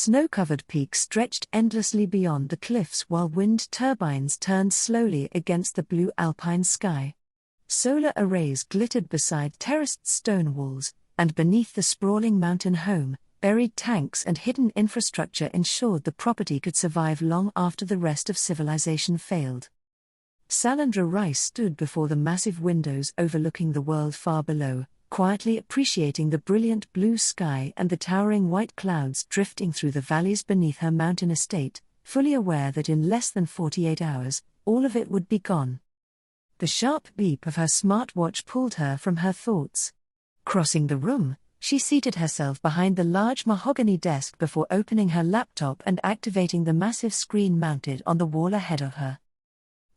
Snow-covered peaks stretched endlessly beyond the cliffs while wind turbines turned slowly against the blue alpine sky. Solar arrays glittered beside terraced stone walls, and beneath the sprawling mountain home, buried tanks and hidden infrastructure ensured the property could survive long after the rest of civilization failed. Salandra Rice stood before the massive windows overlooking the world far below, quietly appreciating the brilliant blue sky and the towering white clouds drifting through the valleys beneath her mountain estate, fully aware that in less than 48 hours, all of it would be gone. The sharp beep of her smartwatch pulled her from her thoughts. Crossing the room, she seated herself behind the large mahogany desk before opening her laptop and activating the massive screen mounted on the wall ahead of her.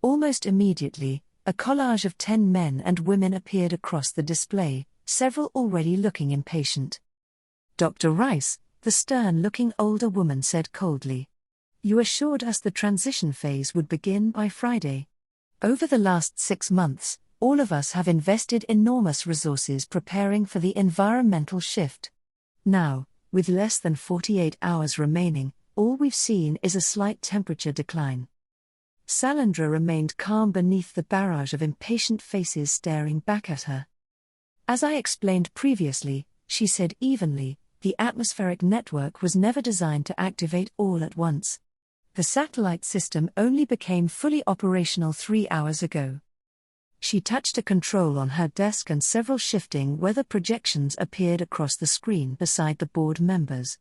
Almost immediately, a collage of 10 men and women appeared across the display, several already looking impatient. Dr. Rice, the stern-looking older woman said coldly, "You assured us the transition phase would begin by Friday. Over the last 6 months, all of us have invested enormous resources preparing for the environmental shift. Now, with less than 48 hours remaining, all we've seen is a slight temperature decline." Salandra remained calm beneath the barrage of impatient faces staring back at her. "As I explained previously," she said evenly, "the atmospheric network was never designed to activate all at once. The satellite system only became fully operational 3 hours ago." She touched a control on her desk and several shifting weather projections appeared across the screen beside the board members.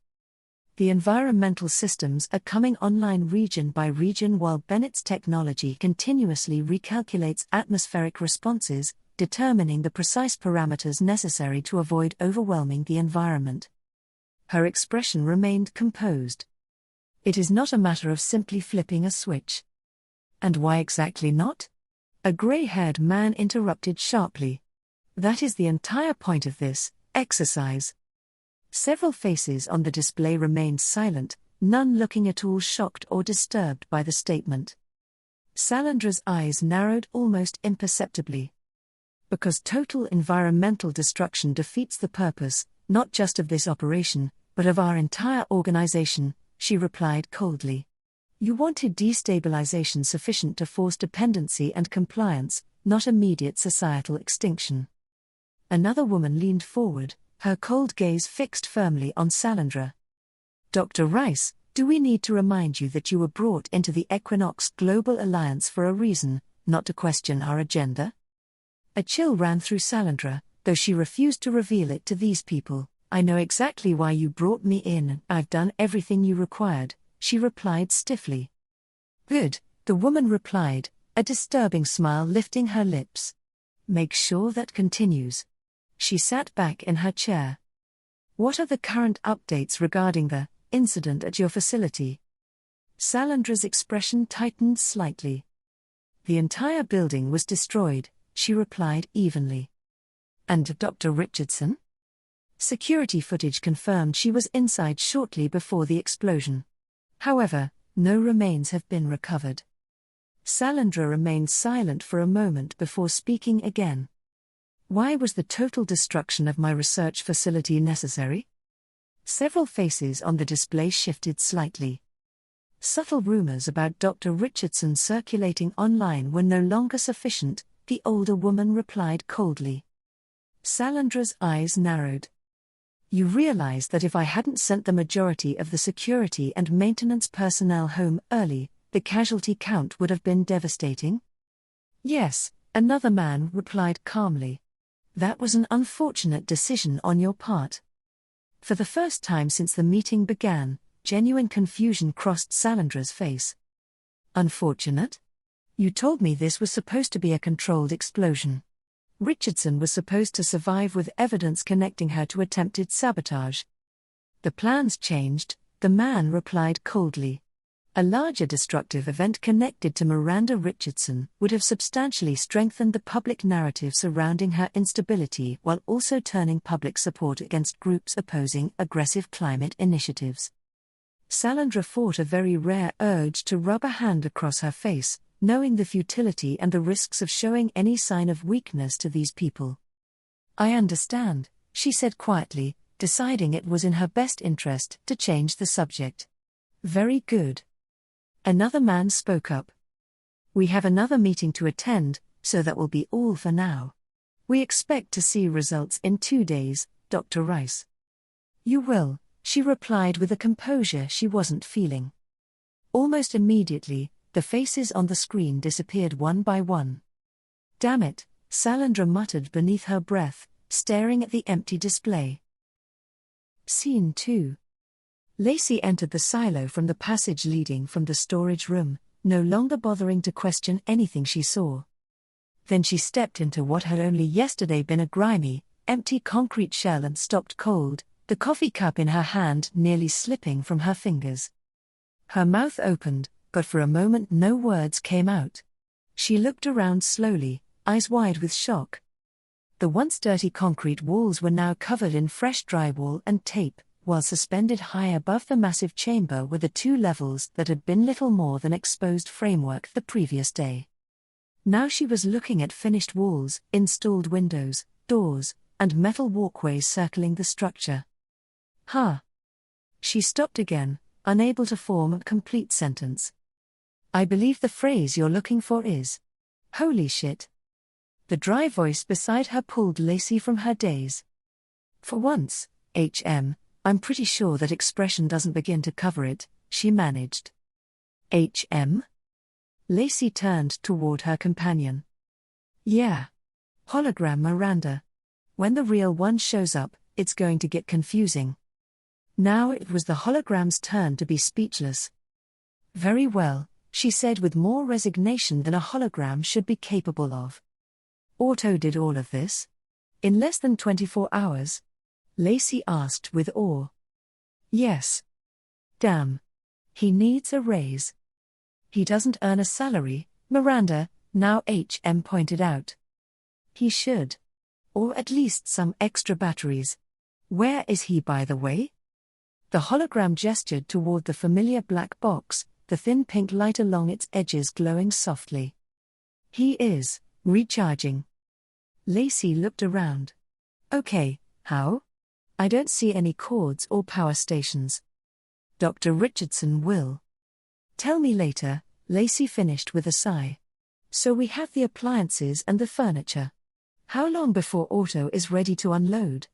"The environmental systems are coming online region by region while Bennett's technology continuously recalculates atmospheric responses, determining the precise parameters necessary to avoid overwhelming the environment." Her expression remained composed. "It is not a matter of simply flipping a switch." "And why exactly not?" a gray-haired man interrupted sharply. "That is the entire point of this exercise." Several faces on the display remained silent, none looking at all shocked or disturbed by the statement. Salandra's eyes narrowed almost imperceptibly. "Because total environmental destruction defeats the purpose, not just of this operation, but of our entire organization," she replied coldly. "You wanted destabilization sufficient to force dependency and compliance, not immediate societal extinction." Another woman leaned forward, her cold gaze fixed firmly on Salandra. "Dr. Rice, do we need to remind you that you were brought into the Equinox Global Alliance for a reason, not to question our agenda?" A chill ran through Salandra, though she refused to reveal it to these people. "I know exactly why you brought me in, I've done everything you required," she replied stiffly. "Good," the woman replied, a disturbing smile lifting her lips. "Make sure that continues." She sat back in her chair. "What are the current updates regarding the incident at your facility?" Salandra's expression tightened slightly. "The entire building was destroyed," she replied evenly. "And Dr. Richardson?" Security footage confirmed she was inside shortly before the explosion. However, no remains have been recovered. Salandra remained silent for a moment before speaking again. "Why was the total destruction of my research facility necessary?" Several faces on the display shifted slightly. Subtle rumors about Dr. Richardson circulating online were no longer sufficient, the older woman replied coldly. Salandra's eyes narrowed. "You realize that if I hadn't sent the majority of the security and maintenance personnel home early, the casualty count would have been devastating?" "Yes," another man replied calmly. "That was an unfortunate decision on your part." For the first time since the meeting began, genuine confusion crossed Salandra's face. "Unfortunate? You told me this was supposed to be a controlled explosion. Richardson was supposed to survive with evidence connecting her to attempted sabotage." "The plans changed," the man replied coldly. "A larger destructive event connected to Miranda Richardson would have substantially strengthened the public narrative surrounding her instability while also turning public support against groups opposing aggressive climate initiatives." Salandra fought a very rare urge to rub a hand across her face, knowing the futility and the risks of showing any sign of weakness to these people. "I understand," she said quietly, deciding it was in her best interest to change the subject. Very good. Another man spoke up. We have another meeting to attend, so that will be all for now. We expect to see results in 2 days, Dr. Rice. You will, she replied with a composure she wasn't feeling. Almost immediately, the faces on the screen disappeared one by one. Damn it, Salandra muttered beneath her breath, staring at the empty display. Scene 2. Lacy entered the silo from the passage leading from the storage room, no longer bothering to question anything she saw. Then she stepped into what had only yesterday been a grimy, empty concrete shell and stopped cold, the coffee cup in her hand nearly slipping from her fingers. Her mouth opened, but for a moment no words came out. She looked around slowly, eyes wide with shock. The once dirty concrete walls were now covered in fresh drywall and tape, while suspended high above the massive chamber were the 2 levels that had been little more than exposed framework the previous day. Now she was looking at finished walls, installed windows, doors, and metal walkways circling the structure. She stopped again, unable to form a complete sentence. I believe the phrase you're looking for is, holy shit. The dry voice beside her pulled Lacy from her daze. For once, I'm pretty sure that expression doesn't begin to cover it, she managed. Lacy turned toward her companion. Yeah. Hologram Miranda. When the real one shows up, it's going to get confusing. Now it was the hologram's turn to be speechless. Very well, she said with more resignation than a hologram should be capable of. Otto did all of this? In less than 24 hours? Lacy asked with awe. Yes. Damn. He needs a raise. He doesn't earn a salary, Miranda, now pointed out. He should. Or at least some extra batteries. Where is he, by the way? The hologram gestured toward the familiar black box, the thin pink light along its edges glowing softly. He is recharging. Lacy looked around. Okay, how? I don't see any cords or power stations. Dr. Richardson will tell me later, Lacy finished with a sigh. So we have the appliances and the furniture. How long before Otto is ready to unload?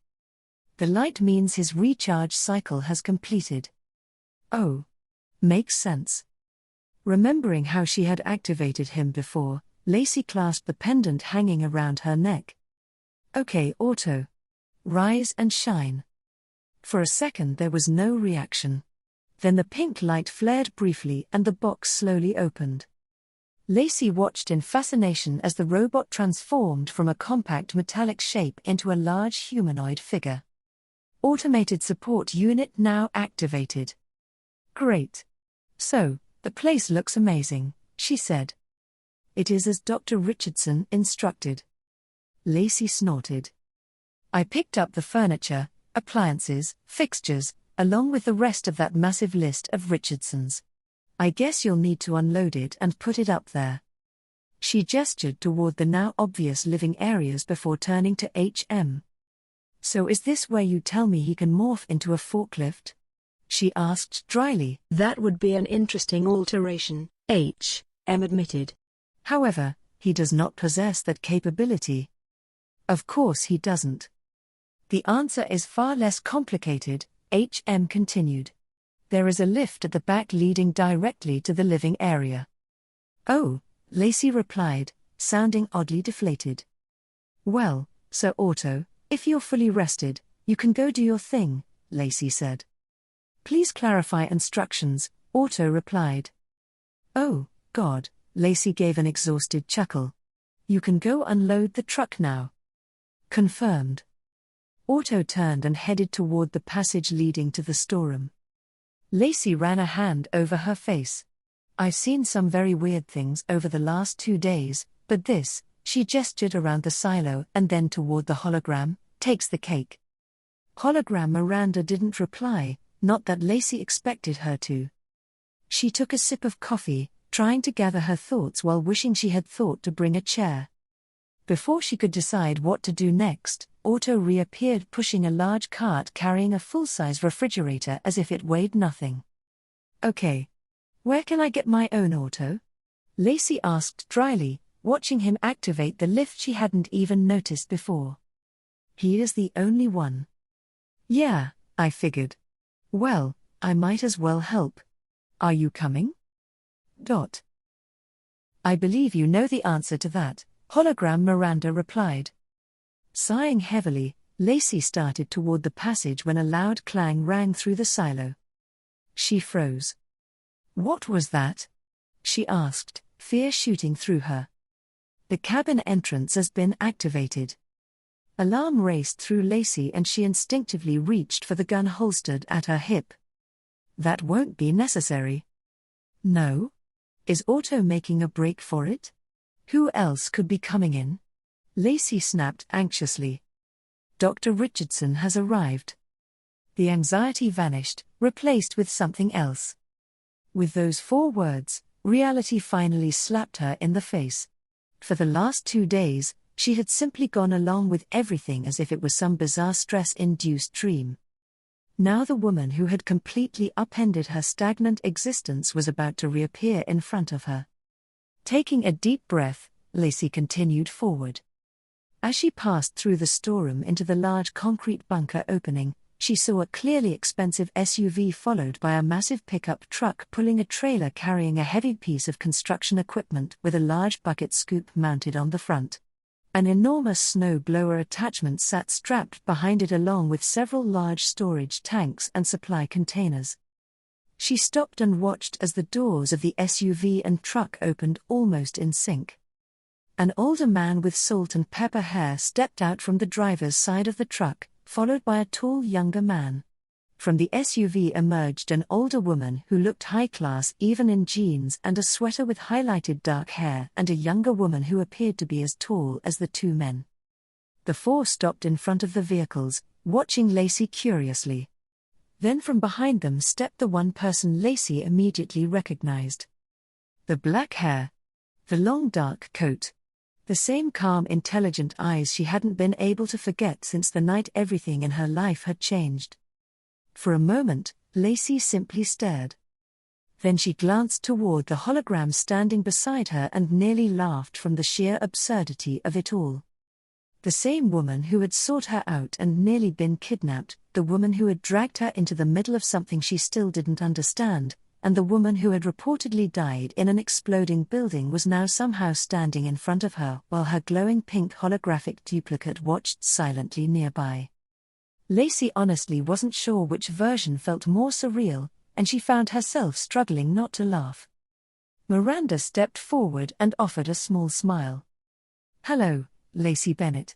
The light means his recharge cycle has completed. Oh. Makes sense. Remembering how she had activated him before, Lacy clasped the pendant hanging around her neck. Okay, Otto. Rise and shine. For a second there was no reaction. Then the pink light flared briefly and the box slowly opened. Lacy watched in fascination as the robot transformed from a compact metallic shape into a large humanoid figure. Automated support unit now activated. Great. So, the place looks amazing, she said. It is as Dr. Richardson instructed. Lacy snorted. I picked up the furniture, appliances, fixtures, along with the rest of that massive list of Richardson's. I guess you'll need to unload it and put it up there. She gestured toward the now obvious living areas before turning to HM. So is this where you tell me he can morph into a forklift? She asked dryly. That would be an interesting alteration, HM admitted. However, he does not possess that capability. Of course he doesn't. The answer is far less complicated, HM continued. There is a lift at the back leading directly to the living area. Oh, Lacy replied, sounding oddly deflated. Well, Sir Otto, if you're fully rested, you can go do your thing, Lacy said. Please clarify instructions, Otto replied. Oh, God, Lacy gave an exhausted chuckle. You can go unload the truck now. Confirmed. Otto turned and headed toward the passage leading to the storeroom. Lacy ran a hand over her face. I've seen some very weird things over the last 2 days, but this, she gestured around the silo and then toward the hologram, takes the cake. Hologram Miranda didn't reply, not that Lacy expected her to. She took a sip of coffee, trying to gather her thoughts while wishing she had thought to bring a chair. Before she could decide what to do next, Otto reappeared pushing a large cart carrying a full-size refrigerator as if it weighed nothing. "Okay. Where can I get my own Otto?" Lacy asked dryly, watching him activate the lift she hadn't even noticed before. "He is the only one." "Yeah, I figured. Well, I might as well help. Are you coming?" "I believe you know the answer to that," hologram Miranda replied. Sighing heavily, Lacy started toward the passage when a loud clang rang through the silo. She froze. "What was that?" she asked, fear shooting through her. "The cabin entrance has been activated." Alarm raced through Lacy and she instinctively reached for the gun holstered at her hip. "That won't be necessary." "No? Is Otto making a break for it? Who else could be coming in?" Lacy snapped anxiously. "Dr. Richardson has arrived." The anxiety vanished, replaced with something else. With those 4 words, reality finally slapped her in the face. For the last 2 days, she had simply gone along with everything as if it was some bizarre stress-induced dream. Now the woman who had completely upended her stagnant existence was about to reappear in front of her. Taking a deep breath, Lacy continued forward. As she passed through the storeroom into the large concrete bunker opening, she saw a clearly expensive SUV followed by a massive pickup truck pulling a trailer carrying a heavy piece of construction equipment with a large bucket scoop mounted on the front. An enormous snow blower attachment sat strapped behind it along with several large storage tanks and supply containers. She stopped and watched as the doors of the SUV and truck opened almost in sync. An older man with salt and pepper hair stepped out from the driver's side of the truck, followed by a tall younger man. From the SUV emerged an older woman who looked high-class even in jeans and a sweater with highlighted dark hair and a younger woman who appeared to be as tall as the 2 men. The 4 stopped in front of the vehicles, watching Lacy curiously. Then from behind them stepped the one person Lacy immediately recognized. The black hair. The long dark coat. The same calm intelligent eyes she hadn't been able to forget since the night everything in her life had changed. For a moment, Lacy simply stared. Then she glanced toward the hologram standing beside her and nearly laughed from the sheer absurdity of it all. The same woman who had sought her out and nearly been kidnapped, the woman who had dragged her into the middle of something she still didn't understand, and the woman who had reportedly died in an exploding building was now somehow standing in front of her while her glowing pink holographic duplicate watched silently nearby. Lacy honestly wasn't sure which version felt more surreal, and she found herself struggling not to laugh. Miranda stepped forward and offered a small smile. "Hello, Lacy Bennett.